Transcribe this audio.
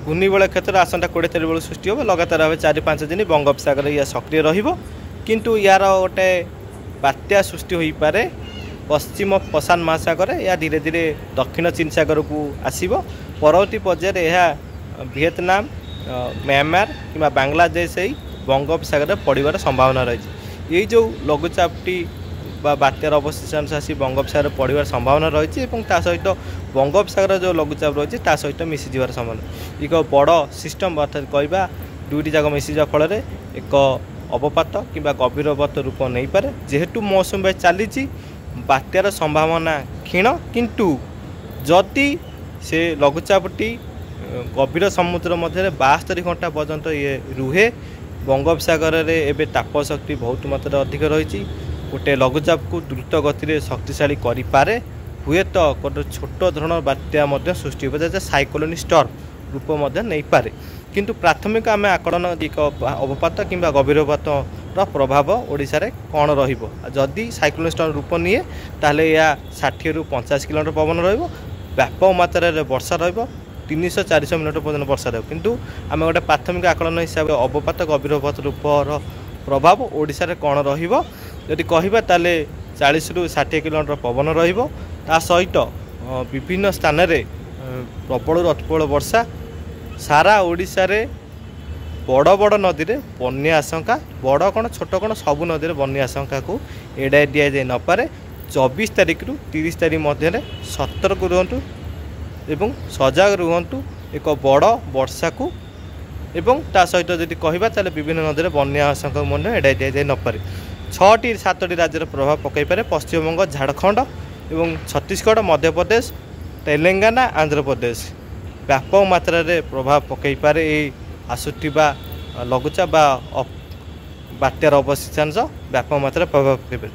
घूर्णिबल क्षेत्र आसंता 20-23 बेलू सृष्टि हो लगातार भाव 4-5 दिन बंगोपसागर या सक्रिय रु यार गोटे बात्या सृष्टि हो पारे पश्चिम प्रशांत महासागर या धीरे धीरे दक्षिण चीन सागर को आसब परवर्ती पर्यायर यह वियतनाम म्यांमार कि बांग्लादेश ही बंगोपसागर पड़ार संभावना रही ये जो लघुचापटी बात्यार अवशेषांश आसी बंगोपसागर पड़ार संभावना रही सहित बंगोपसागर जो लघुचाप रही सहित मिसीजार संभावना एक बड़ सिस्टम अर्थात कहवा दुईटी जाक मिसीजा फल एक अवपात कि गभीरवत रूप नहीं पारे जेहेतु मौसम बायु चली बात्यार संभावना क्षीण किंतु जदि से लघुचापटी गभीर समुद्र मध्य 72 घंटा पर्यंत ये रुहे बंगोपसागर रे तापशक्ति बहुत मात्रा अधिक रही गोटे लघुचाप को द्रुत गति शक्तिशाली करें हुए तो गोटे छोट धरण बात्या सृष्टि हो साइक्लोन स्टर्म रूप नहीं पारे किंतु प्राथमिक आम आकलन एक अवपात कि गभीरपात प्रभाव ओडिशा रे कौन रही साइक्लोन स्टर्म रूप निए ताहले या 60 ରୁ 50 किलोमीटर पवन व्यापक मात्रा वर्षा 300-400 मिनट पर्यटन वर्षा किंतु आम गोटे प्राथमिक आकलन हिसाब से अवपात गभीरपात रूपर प्रभाव ओडिशा रे कौन रही कहवा ताले 40 ରୁ 60 किलोमीटर पवन ता सहित विभिन्न स्थान रे प्रबल अतिप्रबल वर्षा सारा ओडिशा रे बड़ बड़ नदी रे बन्या आशंका बड़ कौन छोट कौन सबू नदी रे बन्या आशंका को एड़ाई दि जाए नपारे 24 तारिख ରୁ 30 तारिख मध्य सतर्क रुहतु एवं सजग रुहतु एक बड़ वर्षा को एवं ता सहित जदि कहबा ताले विभिन्न नदी रे बन्या आशंका मध्य एड़ाई दि जाए नपारे 6-7 राज्य प्रभाव पकई पारे पश्चिमबंग झारखंड एवं छत्तीसगढ़ मध्यप्रदेश तेलंगाना आंध्र प्रदेश व्यापक मात्रा रे प्रभाव पकई पारे आसुवा लघुचाप बात्यार अवशेषांश व्यापक मात्रा प्रभाव पकई पारे